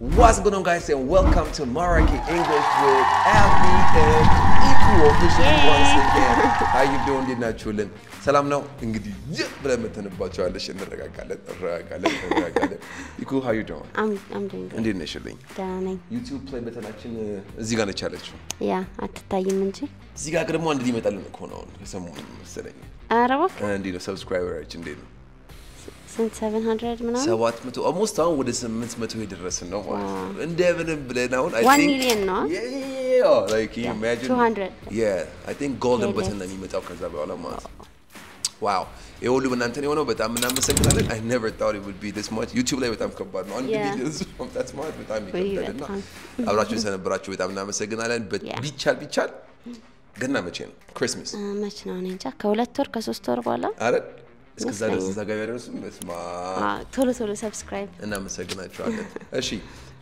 What's going on, guys, and welcome to Maraki English with Abby and Equal officially once again. How you doing? Did not chillin'. Salam now. Ingidi ብለን መተንባቸዋለሽ እንረጋጋለን. Equal, how you doing? I'm doing good. እንዴት ነሽልኝ? ደህና ነኝ. YouTube play በተናችን እዚህ ጋር ነች ያለችው. ያ አትታይም እንጂ እዚህ ጋር ደግሞ አንድ ሊመጣልን እኮ ነው ሰሞኑን መሰለኝ. ኧረ እባክህ እንዴ ነው ሰብስክራይበራችን እንዴ ነው? 700 ምናምን 700 almost አሁን ወደ 800 የደረስን ነው ማለት ነው. እንደምንም ብለን አሁን I 1 think million ነው? Yeah, like can you imagine? 200. Yeah, I think golden button ነው የሚመጣው ከዛ በኋላ ማለት ነው. Wow. የሁሉ እናንተ ነው የሆነው በጣም እናመሰግናለን. I never thought it would be this much. YouTube ላይ በጣም ከባድ ነው. አንድ ቪዲዮ that's smart በጣም ይከብዳልና አብራችሁ ስለነበራችሁ በጣም እናመሰግናለን. ቢቻል ገና መቼ ነው? Christmas. መቼ ነው? እኔ እንጃ ከ2 ወር ከ3 ወር በኋላ አረ እስከዛ ድረስ ዘጋቢ ያደረሱ መስማ ቶሎ ሰብስክራይብ እናመሰግናችኋለን። እሺ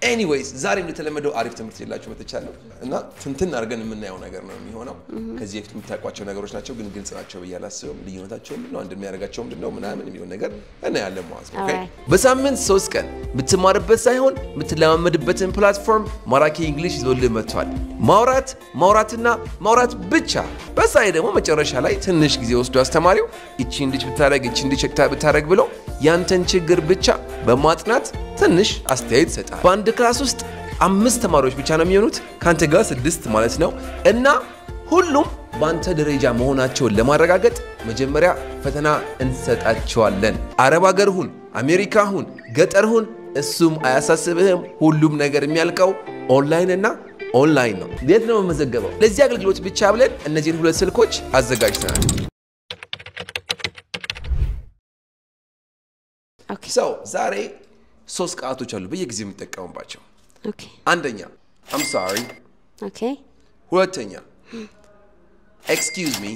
anyways ዛሬ እንደተለመደው አሪፍ ትምህርት ይላችሁ መጥቻለሁ እና ትንትን አድርገን የምናየው ነገር ነው የሚሆነው ከዚህ በፊት የምታውቋቸው ነገሮች ናቸው ግን ግልጽ ናቸው ብዬ አላስብም ልዩነታቸው ምንድነው እንደሚያደርጋቸው ምንድነው ምናምን የሚሆን ነገር እናያለን ማለት ነው። ኦኬ በሳምንት 3 ቀን የምትማርበት ሳይሆን የምትለማመድበትን ፕላትፎርም ማራኪ እንግሊሽ ይዞልህ መጥቷል። ማውራትና ማውራት ብቻ በሳይ ደግሞ መጨረሻ ላይ ትንሽ ጊዜ ወስዶ አስተማሪው እቺን ልጅ ብታረግ ብሎ ያንተን ችግር ብቻ በማጥናት ትንሽ አስተያየት ይሰጣል። በአንድ ክላስ ውስጥ 5 ተማሪዎች ብቻ ነው የሚሆኑት ካንተ ጋር 6 ማለት ነው እና ሁሉም ባንተ ደረጃ መሆናቸውን ለማረጋገጥ መጀመሪያ ፈተና እንሰጣቸዋለን። አረብ ሀገር ሁን አሜሪካ ሁን ገጠር ሁን እሱም አያሳስብህም ሁሉም ነገር የሚያልቀው ኦንላይን ነው። እንዴት ነው መዘገበው? ለዚህ አገልግሎት ብቻ ብለን እነዚህን 2 ስልኮች አዘጋጅተናል። Okay. So, ዛሬ 3 ቃላቶች አሉ በየጊዜው የምንጠቀምባቸው። Okay. አንደኛ I'm sorry. Okay. ሁለተኛ excuse me.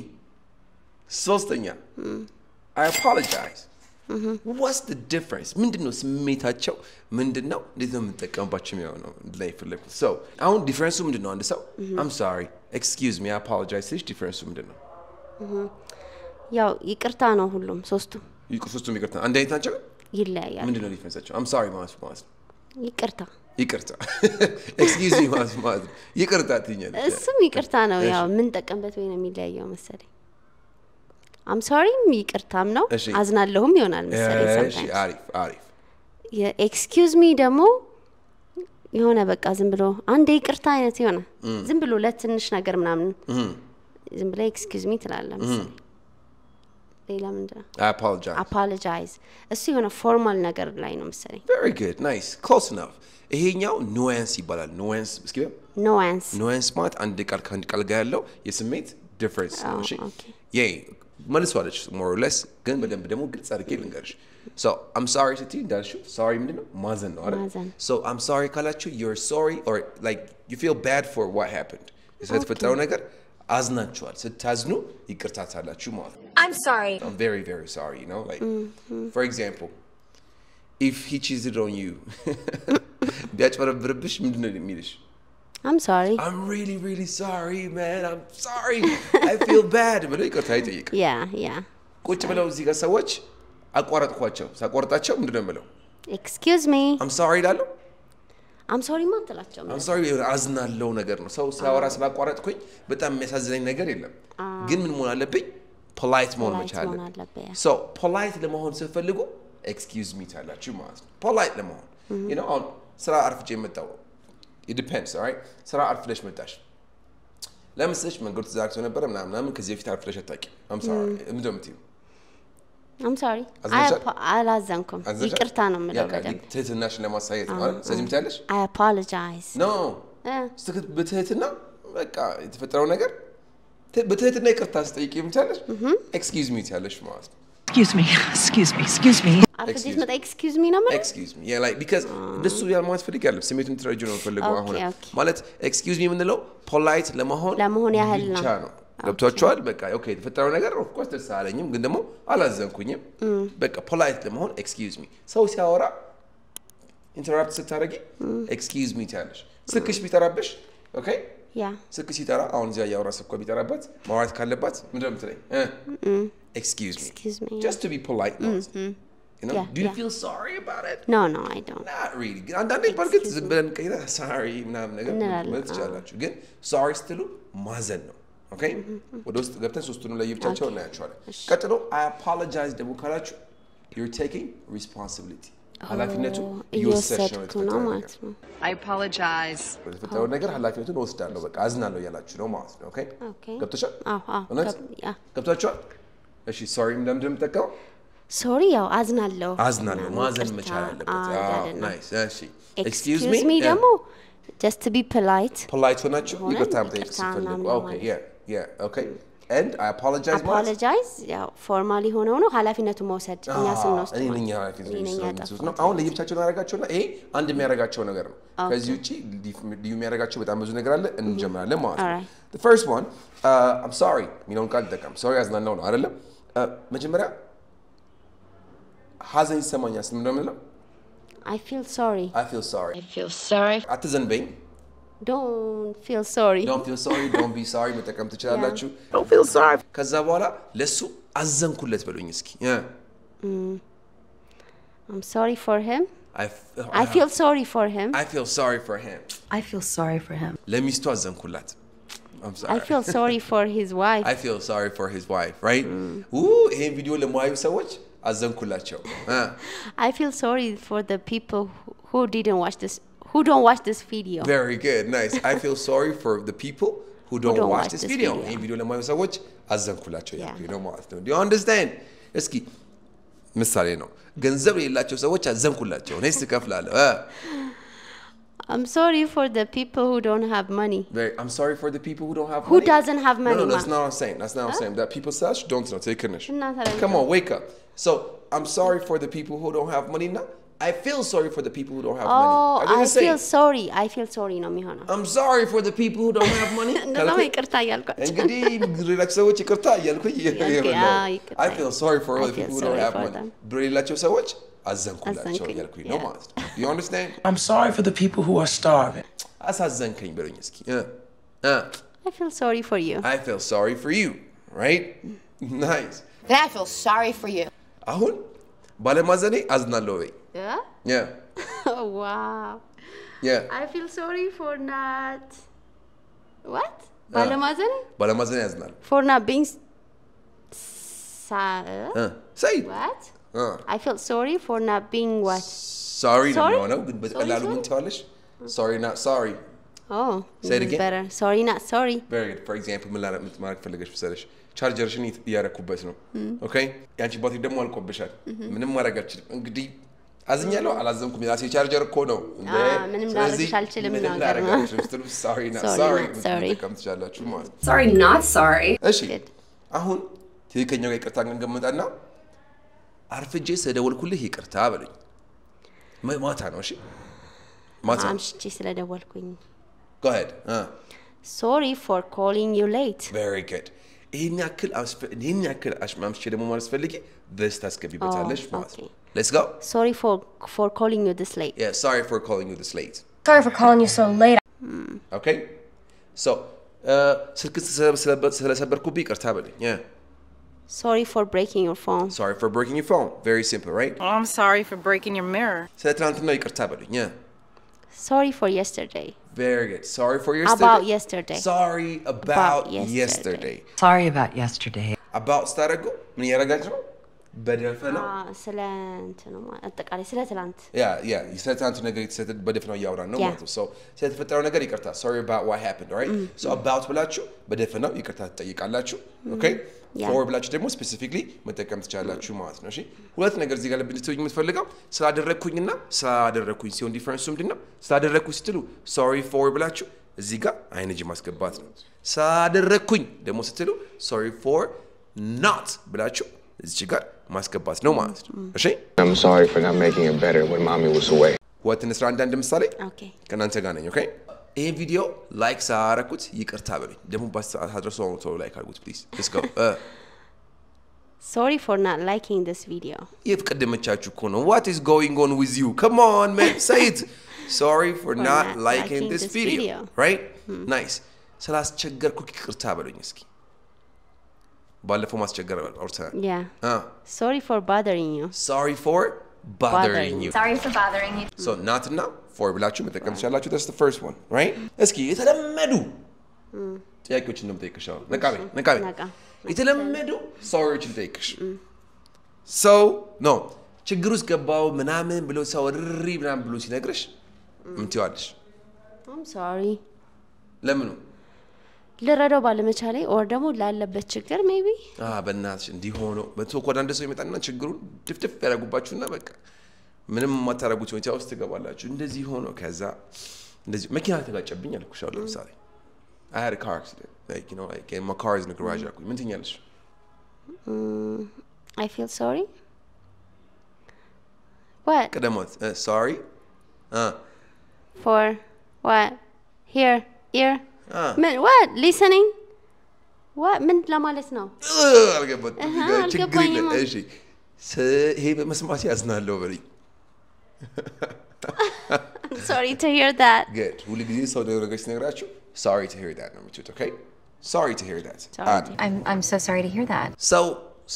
ሶስተኛ I apologize. What's the difference? ምንድነው ስሜታቸው? ምንድነው እንዴት ነው የምንጠቀምባቸው የሚሆነው ላይ ፍለኩት። So, አሁን ዲፈረንሱ ምንድነው? አንድ ሰው I'm sorry, excuse me, I apologize. እሺ ዲፈረንሱ ምንድነው? ያው ይቅርታ ነው ሁሉም ሶስቱም ይቅርታ አንድ አይነት ናቸው ይለያያል። ምንድነው ዲፈረንሳቸው? I'm sorry ማለት ይቅርታ excuse me ማለት ይቅርታ ትኛለሽ እሱም ይቅርታ ነው ያው ምን ተቀምበት ወይ ነው የሚለያየው መሰለኝ I'm sorry ይቅርታም ነው አዝናለሁም ይሆናል መሰለኝ sometimes አሪፍ excuse me ደግሞ የሆነ በቃ ዝም ብሎ አንዴ ይቅርታ አይነት ይሆናል ዝም ብሎ ለትንሽ ነገር ምናምን ዝም ብሎ excuse me ትላለህ መሰለኝ I apologize. እሱ የሆነ ፎርማል ነገር ላይ ነው መሰለኝ Very good, nice, close enough. ይሄኛው nuance ይባላል nuance ማለት አንድ ቃል ከአንድ ቃል ጋር ያለው የስሜት difference ነው እሺ መልሷለች more or less ግን በደንብ ደግሞ ግልጽ አድርጌ ልንገርሽ So I'm sorry ስትይ እንዳልሽው sorry ምንድነው ማዘን ነው አይደል So I'm sorry ካላችሁ you're sorry or like you feel bad for what happened ስለተፈጠረው ነገር አዝናችኋል ስታዝኑ ይቅርታ ታላችሁ ማለት ነው I'm sorry. I'm very, very sorry, you know? Like, for example, if he cheated on you, I'm sorry. I'm really, really sorry, man. I'm sorry. I feel bad. Yeah. ቁጭ ብለው እዚህ ጋር ሰዎች አቋረጥኳቸው ሳቋርጣቸው ምንድነው የምለው? Excuse me. I'm sorry ዳለው? I'm sorry ማትላቸው I'm sorry አዝናለው ነገር ነው ሰው ሲያወራ ስላቋረጥኩኝ በጣም የሚያሳዝነኝ ነገር የለም ግን ምን መሆን አለብኝ polite መሆን መቻል So polite ለመሆን ሲፈልጉ excuse me ታላችሁ ማለት ነው polite ለመሆን you know on ስራ አርፍጄ መጣው it depends all right ስራ አርፍለሽ መጣሽ ለምሳሌ መንገድ ተዛግቶ ነበር ምናምን ከዚህ በፊት አርፍለሽ አታውቂ I'm sorry ምንድነው I'm sorry አላዘንኩም ይቅርታ ነው የምለው በደንብ ትህትናሽ ለማሳየት ማለት ስለዚህ ምታለሽ I apologize No በትህትና በቃ የተፈጠረው ነገር በትህትና ይቅርታ ስጠይቂ ምታለሽ excuse me ታለሽ ማለት excuse me አርፍዴት መጣ excuse me ነው ማለት excuse me yeah like because እንደሱ ያልማት ፈልጋለሁ ስሜቱን ትረጁ ነው ፈልገው አሁን ማለት excuse me ምንለው polite ለመሆን ያህል ነው ገብቷቸዋል በቃ ኦኬ የተፈጠረው ነገር of course ደስ አለኝም ግን ደግሞ አላዘንኩኝም በቃ polite ለመሆን excuse me ሰው ሲያወራ interrupt ስታረጊ excuse me ታለሽ ስልክሽ ቢጠራብሽ ኦኬ ያ ስልክ ሲጠራ አሁን እዚያ ያወራ ስልክ ቢጠራበት ማውራት ካለባት ምንድነው የምትለኝ excuse me just to be polite You know? Yeah, Do you yeah. feel sorry about it? No, I don't. Not really. አንዳንዴ በርግጥ ዝም ብለን ቀይራ sorry ምናምን ነገር እንላለን። ማለት ትችላላችሁ። ግን sorry ስትሉ ማዘን ነው። ኦኬ? ወደ ውስጥ ገብተን ሶስቱንም ለየብቻቸው እናያቸዋለን። ቀጥሎ I apologize ደግሞ ካላችሁ you're taking responsibility. ኃላፊነቱ እየወሰድኩ ነው ማለት ነው። I apologize. በተፈጠረው ነገር ኃላፊነቱን ወስዳለሁ በቃ አዝናለሁ ያላችሁ ነው ማለት ነው። ኦኬ? ገብቶሻል? ገብቷችኋል? እሺ sorry ምንድነው የምጠቀመው? ሶሪ ያው አዝናለሁ ማዘን መቻል አለበት ናይስ እሺ excuse me ደግሞ just to be polite ሆናችሁ ይቅርታ መጠየቅ ሲፈልጉ ኦኬ ኦኬ and I apologize ያው ፎርማሊ ሆነው ነው ኃላፊነቱን መውሰድ እኛ ስንወስድ ነው አሁን ለየብቻቸው እናደርጋቸውና ይሄ አንድ የሚያደርጋቸው ነገር ነው ከዚህ ውጪ ልዩ የሚያደርጋቸው በጣም ብዙ ነገር አለ እንጀምራለን ማለት ነው the first one I'm sorry ሚለውን ቃል ተጠቀም sorry አዝናለሁ ነው አይደለም መጀመሪያ ሐዘን ይሰማኛል ስለምንድነው I feel sorry አትዘንበኝ don't feel sorry don't be sorry መጠቀም ትችላላችሁ don't feel sorry ከዛ በኋላ ለሱ አዘንኩለት በሉኝ እስኪ I'm sorry for him I feel sorry for him ለሚስቱ አዘንኩላት I'm sorry. I feel sorry for his wife right ይሄን ቪዲዮ ለማዩ ሰዎች አዘንኩላቸው I feel sorry for the people who don't watch this video very good nice I feel sorry for the people who don't watch this video ይሄን ቪዲዮ ለማዩ ሰዎች አዘንኩላቸው ያልኩኝ ነው ማለት ነው do you understand እስኪ ምሳሌ ነው ገንዘብ የሌላቸው ሰዎች አዘንኩላቸው እኔ ስከፍላለሁ I'm sorry for the people who don't have money. I'm sorry for the people who don't have money. Who doesn't have money? No, that's not what I'm saying. That people such don't know. Take a Come on, wake up. So, I'm sorry for the people who don't have money now. I feel sorry for the people who don't have money. I feel sorry ነው የሚሆነው. I'm sorry for the people who don't have money. እንደዛ ይቅርታ ያልኳቸው. እንግዲህ ሪላክስ ሰዎች ይቅርታ ያልኩኝ I feel sorry for all the people who don't have money. ብሬላቸው ሰዎች አዘንኩላቸው ያልኩኝ ነው ማለት ነው. Do you understand? I'm sorry for the people who are starving. አሳዘንከኝ በሉኝ እስኪ. I feel sorry for you. I feel sorry for you, right? Nice. But I feel sorry for you. አሁን ባለማዘኔ አዝናለሁ ወይ? Yeah. Oh wow. Yeah. I feel sorry for not What? ባለማዘኔ አዝናለሁ. For not being Say. What? I feel sorry for not being what? Sorry no ግን በቀላሉ ምን ትዋለሽ? Sorry not sorry. Oh. Say it again. Better. Sorry not sorry. Very good. For example, ምን ማለት ፈልገሽ መሰለሽ? ቻርጀርሽን እያረኩበት ነው ኦኬ ያንቺ ባትሪ ደግሞ አልቆብሻል ምንም ማድረግ አልችልም እንግዲህ አዝኛለሁ አላዘንኩም የራሴ ቻርጀር እኮ ነው ምንም ላደርግሽ አልችልም ነገር ነው sorry not sorry ከም ትችላላችሁ ማለት sorry not sorry እሺ አሁን ትክክለኛው ይቅርታ እንገምጣና አርፍጄ ስለደወልኩልህ ይቅርታ በለኝ ማታ ነው እሺ ማታ አምሽቼ ስለደወልኩኝ go ahead sorry for calling you late very good ይሄን ያክል አሽማምቼ ደግሞ ማለት ፈልጌ this ታስገቢበታለሽ ማለት ነው let's go sorry for calling you this late yeah sorry for calling you this late sorry for calling you so late okay so ስልክ ስለሰበርኩብኝ ይቅርታ በለኝ yeah sorry for breaking your phone very simple right oh, I'm sorry for breaking your mirror ስለ ትናንትና ይቅርታ በለኝ yeah sorry for yesterday very good sorry for yesterday about yesterday sorry about yesterday sorry about yesterday about ስታደርጉ ምን ያደርጋችሁ ነው በደፈናው ስለ እንትኑ አጠቃላይ ስለ ትናንት ያ ስለ ትናንት ነገር በደፈናው ያወራን ነው ማለት ነው so ስለተፈጠረው ነገር ይቅርታ sorry about what happened right so about ብላችሁ በደፈናው ይቅርታ ትጠይቃላችሁ okay for ብላችሁ ደግሞ specifically መጠቀም ትችላላችሁ ማለት ነው እሺ ሁለት ነገር እዚህ ጋር ለብንትውኝ የምትፈልገው ስላደረኩኝና ስላደረኩኝ ሲሆን ዲፈረንሱ ምንድነው ስላደረኩኝ ስትሉ sorry for ብላችሁ እዚህ ጋር አይነጂ ማስገባት ነው ስላደረኩኝ ደግሞ ስትሉ sorry for not ብላችሁ እዚህ ጋር ማስገባት ነው ማለት ነው እሺ I'm sorry for not making it better when mommy was away what in Israel አንድ ምሳሌ okay ከናንተ ጋር ነኝ okay ይሄ ቪዲዮ ላይክ ሳረኩት ይቅርታ በሉኝ ደግሞ አድርሰው ነው ላይክ አድርጉት please let's go sorry for not liking this video ይፍቀደመቻችሁ እኮ ነው what is going on with you come on man say it sorry for not liking this video right nice ስላስቸገርኩ ይቅርታ በሉኝ እስኪ ባለፈው ማስቸገር አውርተናል Yeah. Sorry for bothering you. sorry for bothering you Sorry for bothering you. so not እና for ብላችሁ መጠቀም ትችላላችሁ that's the first one right እስኪ የተለመዱ ጥያቄዎችን ነው የምጠይቅሽ ነቃቤ የተለመዱ sorryዎችን ልጠይቅሽ so no ችግር ውስጥ ገባው ምናምን ብሎ ሰው ርሪ ምናምን ብሎ ሲነግርሽ ምን ትይዋለሽ I'm sorry. ለምን ልረዳው ባለመቻሌ or ደግሞ ላለበት ችግር maybe በእናትሽ እንዲህ ሆኖ በተወኮዳ አንድ ሰው ይመጣና ችግሩን ድፍድፍ ያደርጉባችሁና በቃ ምንም ማታረጉት ሁኔታ ውስጥ ትገባላችሁ እንደዚህ ሆኖ ከዛ እንደዚህ መኪና ተጋጨብኝ አልኩሽ አሁን ለምሳሌ I had a car accident like you know like my car is in the garage አልኩኝ ምን ትኛለሽ I feel sorry. What? ቀደሞት sorry For what? Here, ear. What? Listening? What? ምን ለማለት ነው? አልገባኝም ችግር የለም እሺ ይሄ በመስማት ያዝናለሁ በልኝ I'm sorry to hear that. good ሁሉ ጊዜ ሰው ነገር ሲነግራችሁ sorry to hear that ነው የምትሉት okay sorry to hear that I'm so sorry to hear that.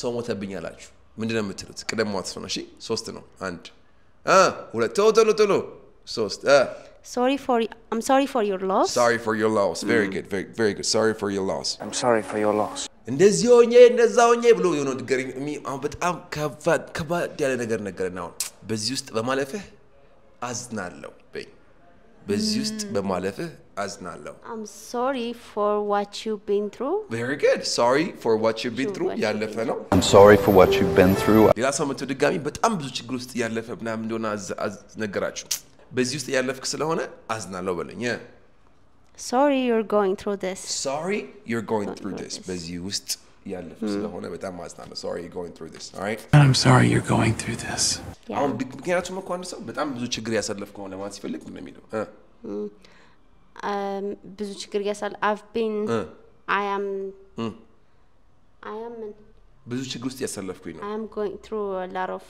ሰው ሞተብኝ አላችሁ ምንድነው የምትሉት ቅደሟት ነው እሺ ሶስት ነው አንድ ሁለት ቶሎ ሶስት I'm sorry for your loss. sorry for your loss very good very good sorry for your loss I'm sorry for your loss. እንደዚህ ሆኜ እንደዛ ሆኜ ብሎ የሆነ ድገሪ በጣም ከባድ ያለ ነገር ነገርና በዚህ ውስጥ በማለፍህ አዝናለሁ በይ በዚህ ውስጥ በማለፍህ አዝናለሁ I'm sorry for what you've been through. very good sorry for what you've been through ያለፈ ነው I'm sorry for what you've been through. ሌላ ሰው መጥቶ ድጋሚ በጣም ብዙ ችግር ውስጥ ያለፈ ምናምን እንደሆነ ነገራችሁ በዚህ ውስጥ ያለፍክ ስለሆነ አዝናለሁ በለኝ Sorry you're going through this. sorry you're going through this በዚህ ውስጥ ያለፍክ ስለሆነ በጣም አዝናለሁ sorry you're going through this all right I'm sorry you're going through this. አሁን ምክንያቱም እኮ አንድ ሰው በጣም ብዙ ችግር ያሳለፍክ ሆነ ማለት ሲፈልግ ምን የሚለው ብዙ ችግር I've been I am ብዙ ችግር ውስጥ ያሳለፍኩኝ ነው I am going through a lot of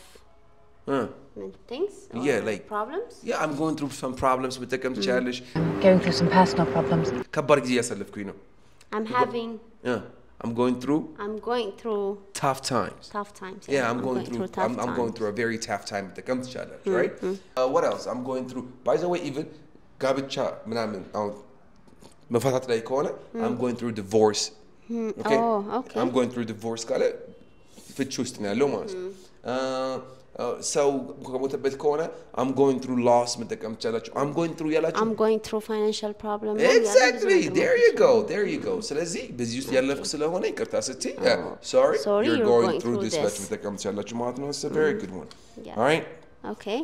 things yeah like problems. yeah I'm going through some problems መጠቀም ትችላለሽ Going through some personal problems. ከባድ ጊዜ ያሳለፍኩኝ ነው I'm having I'm going through tough times. Yeah, I'm going through a very tough time መጠቀም ትችላለሽ right what else I'm going through by the way even ጋብቻ ምናምን አሁን መፋታት ላይ ከሆነ I'm going through divorce okay I'm going through divorce ካለ ፍቺ ውስጥ ነው ያለው ማለት ነው ሰው ከሞተበት ከሆነ I'm going through loss መጠቀም ትችላላችሁ I'm going through ያላችሁ I'm going through financial problem. exactly there you go ስለዚህ በዚህ ውስጥ ያለፍክ ስለሆነ ይቅርታ ስትይ sorry you're going through this መጠቀም ትችላላችሁ ማለት ነው it's a very good one all right okay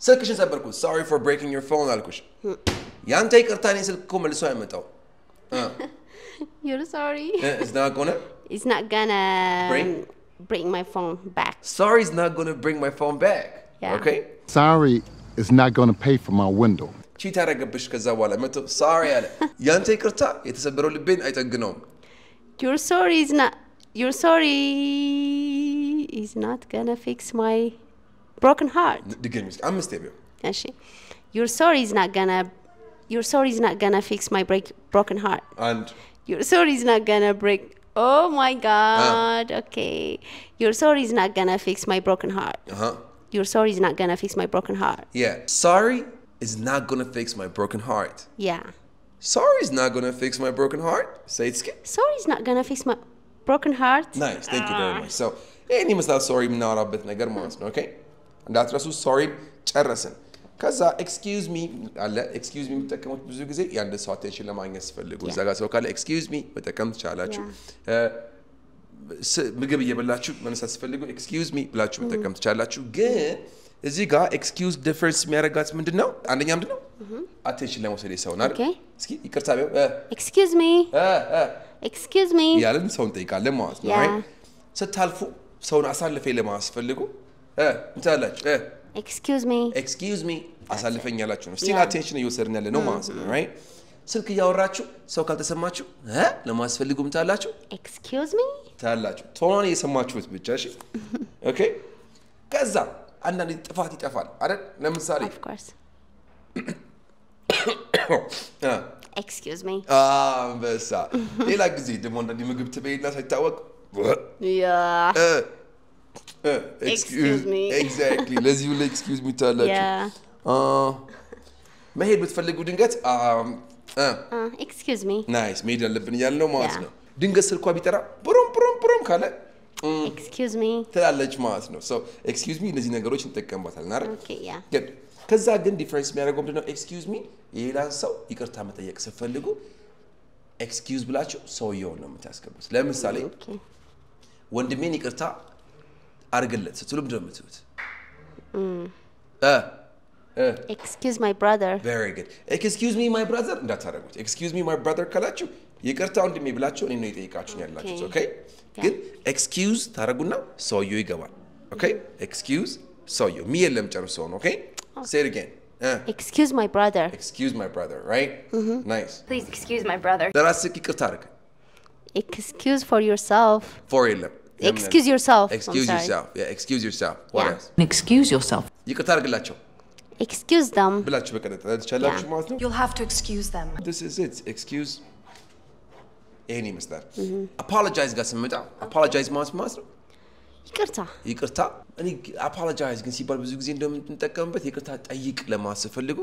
ስልክሽን ሰበርኩት sorry for breaking your phone አልኩሽ ያንተ ይቅርታ እኔ ስልክ እኮ መልሶ አይመጣው you're sorry it's not gonna bring my phone back. Sorry is not going to bring my phone back. Yeah. Okay? Sorry is not going to pay for my window. ቺት አረገብሽ ከዛ በኋላ መጥቶ sorry አለ ያንተ ይቅርታ የተሰበረው ልቤን አይጠግነውም Your sorry is not gonna fix my broken heart. ድገሚስ አምስት ይበው እሺ Your sorry is not gonna fix my broken heart. And Your sorry is not gonna break. Oh my God. Okay. Your sorry is not gonna fix my broken heart. Your sorry is not gonna fix my broken heart. Yeah. Sorry is not gonna fix my broken heart. Yeah. Sorry is not gonna fix my broken heart. Say it again. Sorry is not gonna fix my broken heart. Nice. Thank you very much. So, any መስላት sorry የምናወራበት ነገር ማለት ነው. Okay? እንዳትረሱ sorry ጨረስን. ከዛ excuse me አለ excuse me የምትጠቀሙት ብዙ ጊዜ ያንድ ሰው attention ለማግኘት ሲፈልጉ እዛ ጋር ሰው ካለ excuse me መጠቀም ትችላላችሁ ምግብ እየበላችሁ መነሳት ሲፈልጉ excuse me ብላችሁ መጠቀም ትችላላችሁ ግን እዚህ ጋር excuse difference የሚያደርጋት ምንድነው አንደኛ ምንድነው attention ለመውሰድ ይሰውና እስኪ ይቅርታ ቢው excuse me ያለን ሰውን ጠይቃለን ማለት ነው right ስታልፉ ሰውን አሳልፈ ለማስፈልጉ እንታላችሁ excuse me አሳልፈኝ ያላችሁ ነው still attention እየወሰድን ያለ ነው ማለት ነው right ስልክ ያወራችሁ ሰው ካልተሰማችሁ ለማስፈልጉም ታላችሁ excuse me ታላችሁ ቶሎን እየሰማችሁት ብቻ እሺ okay ከዛ አንዳንዴ ጥፋት ይጠፋል አይደል ለምሳሌ of course excuse me በሳ ሌላ ጊዜ ደግሞ አንዳንዴ ምግብ ትበይና ሳይታወቅ Yeah. Excuse me. Exactly. ለዚህ ሁሉ excuse me ታላችሁ Yeah. መሄድ ብትፈልጉ ድንገት Excuse me. ናይስ መሄድ ያለብን እያልን ነው ማለት Yeah. ነው ድንገት ስልኳ ቢጠራ ብሩም ካለ Excuse me. ትላለች ማለት ነው so excuse me እነዚህ ነገሮች እንጠቀምባታለን አይደል Okay, yeah. ግን ከዛ ግን ዲፈረንስ የሚያደርገው ምንድነው excuse me የሌላን ሰው ይቅርታ መጠየቅ ስትፈልጉ excuse ብላችሁ ሰውየውን ነው የምታስገቡት ለምሳሌ Okay. ወንድሜን ይቅርታ አርግለት ስትሉ ምንድነው የምትሉት Excuse my brother. very good excuse me my brother እንዳታረጉት excuse me my brother ካላችሁ ይቅርታ ወንድሜ ብላችሁ እኔ ነው የጠየቃችሁኝ ያላችሁት ኦኬ ግን excuse ታረጉና ሰውየው ይገባል ኦኬ excuse ሰውየው ሚ የለም ጨርሶ ነው ኦኬ say it again Excuse my brother. excuse my brother right nice Please excuse my brother. ለራስህ ይቅርታ አርግ Excuse for yourself. for የለም Excuse yourself. I'm excuse sorry. yourself yeah excuse yourself what Yeah. else Excuse yourself. ይቅርታ አርግላቸው Excuse them. ብላችሁ በቀጥታ ትችላላችሁ Yeah. ማለት ነው You'll have to excuse them. this is it excuse ይሄን ይመስላል apologize ጋር ስንመጣ apologize ማለት ነው ይቅርታ ይቅርታ እኔ apologize ግን ሲባል ብዙ ጊዜ እንደምንጠቀምበት ይቅርታ ጠይቅ ለማለት ፈልጉ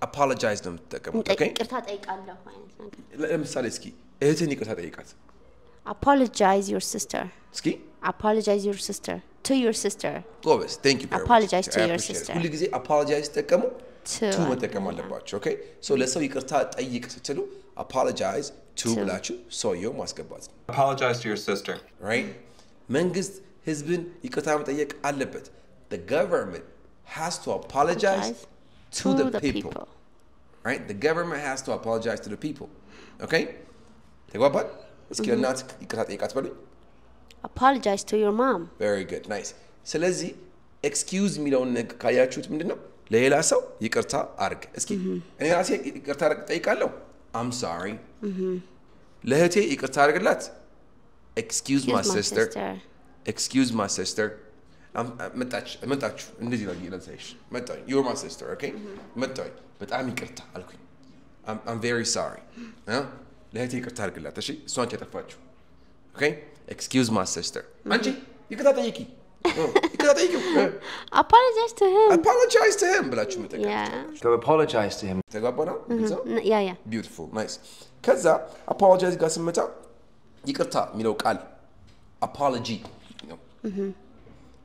apologize ነው የምትጠቀሙት ኦኬ ይቅርታ ጠይቃለሁ አይነት ነገር ለምሳሌ እስኪ እህትን ይቅርታ ጠይቃት Apologize your sister. እስኪ Apologize your sister to your sister. ጎበዝ thank you very Apologize much. to I your appreciate it. sister. ሁሉ ጊዜ apologize ተጠቀሙ To. to መጠቀም አለባችሁ ኦኬ so ለሰው ይቅርታ ጠይቅ ስትሉ apologize to ብላችሁ ሰውየው ማስገባት ነው Apologize to your sister. right መንግስት ህዝብን ይቅርታ መጠየቅ አለበት the government has to apologize to the people right the government has to apologize to the people okay ተግባባን እስኪ ለእናት ይቅርታ ጠይቃት በሉኝ Apologize to your mom. very good nice ስለዚህ excuse የሚለውን ነገር ካያችሁት ምንድነው ለሌላ ሰው ይቅርታ አርግ እስኪ እኔ ራሴ ይቅርታ ጠይቃለሁ I'm sorry ለእህቴ ይቅርታ አርግላት excuse my sister excuse my sister መጣችሁ እንደዚህ ነው ይላልሳይሽ መጣኝ you're my sister okay መጣኝ በጣም ይቅርታ አልኩኝ I'm very sorry ለእህቴ ይቅርታ አርግላት እሺ እሷን ያጠፋችሁ okay excuse my sister አንቺ ይቅርታ ጠይቂ ይቅርታ ጠይቂው Apologize to him. apologize to him ብላችሁ መጠቀም Yeah. So apologize to him. ተግባባና Yeah. beautiful nice ከዛ apologize ጋር ስንመጣ ይቅርታ የሚለው ቃል apology ነው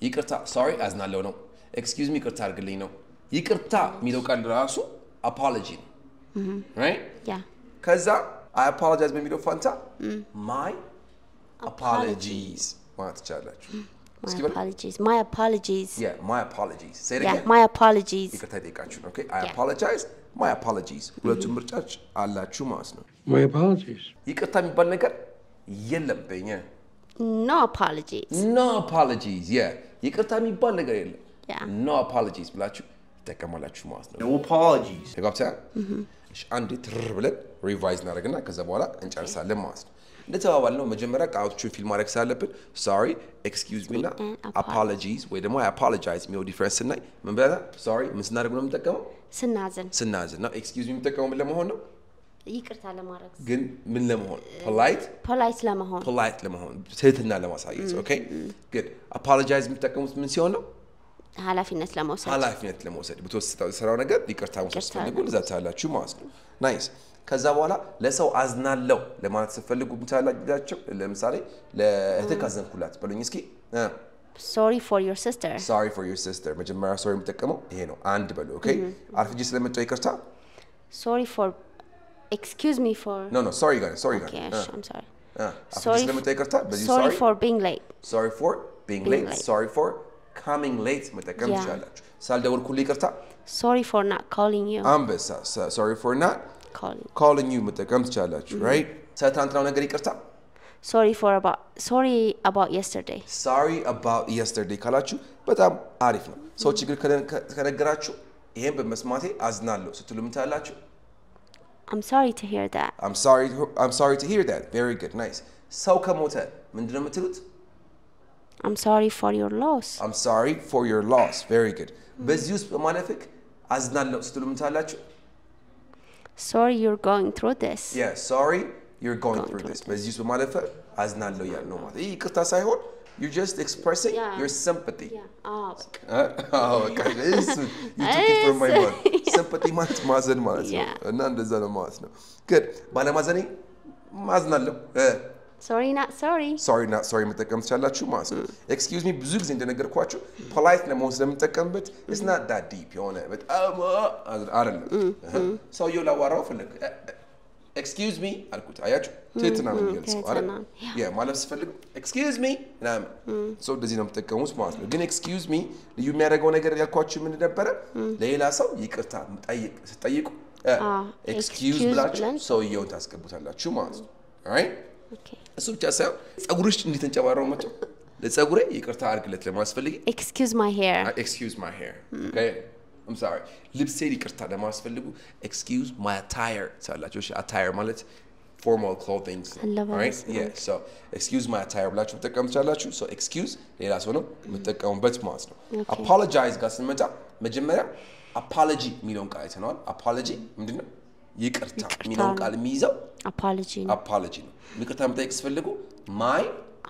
ይቅርታ sorry አዝናለሁ ነው excuse me ይቅርታ አርግልኝ ነው ይቅርታ የሚለው ቃል ራሱ apology ነው right Yeah. ከዛ I apologize በሚለው ፋንታ my apologies ማለት ትችላላችሁ My apologies. My apologies. yeah my apologies say it Yeah, again my apologies. ይቅርታ ጠይቃችሁ ነው okay I apologize my apologies ሁለቱም ምርጫች አላችሁ ማለት ነው My apologies. ይቅርታ የሚባል ነገር የለም በእኛ No apologies. no apologies yeah ይቅርታ የሚባል ነገር የለም Yeah. no apologies ብላችሁ ትጠቀማላችሁ ማለት ነው No apologies. ተጋብተናል እሺ አንዴ ትር ብለን ሪቫይዝ እናደርግና ከዛ በኋላ እንጨርሳለን ማለት ነው እንደተባባልነው መጀመሪያ ቃላቶቹን ፊልም ማድረግ ስላለብን sorry excuse me እና apologies ወይ ደግሞ I apologize የሚለው ዲፈረንስ ስናይ ምን ብለና sorry ምን ስናደርግ ነው የምንጠቀመው ስናዝን ነው excuse me የምንጠቀመው ምን ለመሆን ነው ይቅርታ ለማድረግ ግን ምን ለመሆን polite ለመሆን ትህትና ለማሳየት okay good apologize የምትጠቀሙት ምን ሲሆን ነው ኃላፊነት ለመውሰድ በተወሰነው ነገር ይቅርታ መውሰድ ፈልጉ ለዛ ታላችሁ ማለት ነው ናይስ ከዛ በኋላ ለሰው አዝናለው ለማለት ስትፈልጉ ብታላችሁ ለምሳሌ ለእህትህ ካዘንኩላት በሉኝ እስኪ sorry for your sister መጀመሪያ sorry የምትጠቀመው ይሄ ነው አንድ በሉ okay አርፍጂ ስለመጣው ይቅርታ sorry for excuse me for no sorry guys okay I'm sorry sorry ስለመጣው ይቅርታ በዚህ sorry for being late sorry for coming late መጠቀም ትችላላችሁ ሳልደውልኩልህ ይቅርታ sorry for not calling you አንበሳ sorry for not calling you መጠቀም ትችላላችሁ right ስለትናንትናው ነገር ይቅርታ sorry about yesterday ካላችሁ በጣም አሪፍ ነው ሰው ችግር ከነገራችሁ ይሄን በመስማቴ አዝናለሁ ስትሉ ምን ታላችሁ I'm sorry to hear that I'm sorry to hear that very good nice ሰው ከሞተ ምንድነው የምትሉት I'm sorry for your loss very good በዚህ ውስጥ በማለፍክ አዝናለሁ ስትሉ ምን ታላችሁ sorry you're going through this yeah sorry you're going through this በዚህ ውስጥ በማለፈ አዝናለሁ ያለ ነው ማለት ይሄ ይቅርታ ሳይሆን you're just expressing your sympathy okay you took it from my mouth sympathy ማለት ማዘን ማለት ነው እና እንደዛ ነው ማለት ነው good ባለማዘኔ ማዝናለሁ sorry not sorry መጠቀም ትችላላችሁ ማለት ነው excuse me ብዙ ጊዜ እንደነገርኳችሁ polite ለመሆን ስለምንጠቀምበት it's not that deep የሆነ በጣም አይደለም ሰውየው ላዋራው ፈለግ excuse me አልኩት አያችሁ ትህትና ነው የሚገልጸው አይደል ያ ማለት ስፈልግ excuse me ናም so እንደዚህ ነው የምጠቀሙት ማለት ነው ግን excuse me ልዩ የሚያደርገው ነገር ያልኳችሁ ምን ነበረ ለሌላ ሰው ይቅርታ ጠይቁ excuse ብላችሁ ሰውየውን ታስገቡታላችሁ ማለት ነው alright okay እሱ ብቻ ሳይሆን ጸጉርሽ እንዴት እንጨባረው መጥቶ ለጸጉሬ ይቅርታ አድርግለት ለማስፈልግ excuse my hair okay I'm sorry ልብሴ ይቅርታ ለማስፈልጉ excuse my attire ሳላችሁ attire ማለት formal clothing right yeah so excuse my attire ብላችሁ ተጠቀሙ ትችላላችሁ so excuse ሌላ ሰው ነው የምትጠቀሙበት ማለት ነው apologize ጋር ስንመጣ መጀመሪያ apology የሚለውን ቃል አይተናል apology ምንድነው ይቅርታ የሚለውን ቃል የሚይዘው apology ነው ይቅርታ መጠየቅ ስፈልጉ my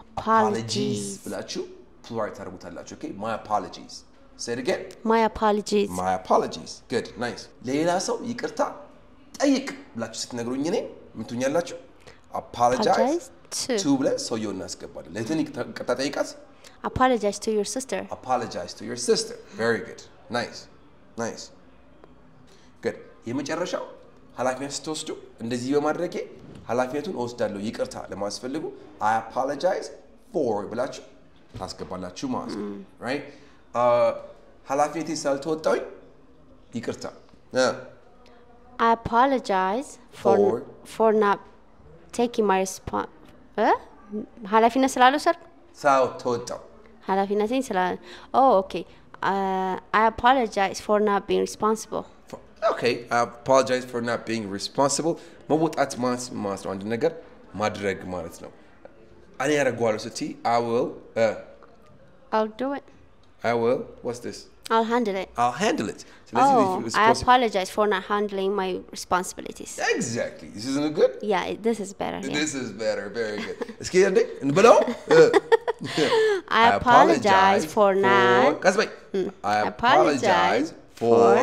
apologies ብላችሁ plural ታደርጉታላችሁ okay my apologies say it again my apologies good nice ሌላ ሰው ይቅርታ ጠይቅ ብላችሁ ስትነግሩኝ እኔ ምን ትኛላችሁ apologize to ብለ ሰውየውን እናስገባለን ለትን ይቅርታ ጠይቃት apologize to your sister very good nice good የመጨረሻው ኃላፊነት ስትወስዱ እንደዚህ በማድረጌ ኃላፊነቱን ወስዳለሁ ይቅርታ ለማስፈልጉ I apologize for ብላችሁ ታስገባላችሁ ማለት ነው right ኃላፊነቴን ሳልተወጣው ይቅርታ I apologize for not taking my ኃላፊነት ስላልወሰድኩ ሳልተወጣው ኃላፊነቴን okay I apologize for not being responsible okay I apologize for not being responsible መወጣት ማለት ነው አንድ ነገር ማድረግ ማለት ነው እኔ ያደርገዋለሁ ስትይ I'll do it I will what's this I'll handle it I apologize for not handling my responsibilities exactly this isn't good yeah this is better this is better very good እስኪ እንዴ እንበለው I apologize for not I apologize for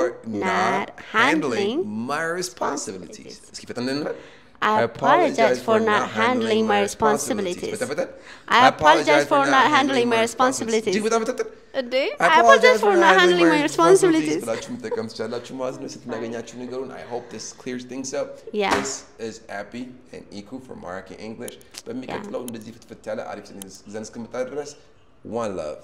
not handling my responsibilities እስኪ ፈጠን እንበል I apologize for not handling my responsibilities I apologize for not handling my responsibilities I apologize for not handling my responsibilities ብላችሁ መጠቀም ትችላላችሁ ማለት ነው ስትናገኛችሁ ነገሩን I hope this clears things up this is Appy and Iku from Maraki English በሚቀጥለው እንደዚህ ፍትፍት ያለ አሪፍ ዘንስ እስከምጣ ድረስ one love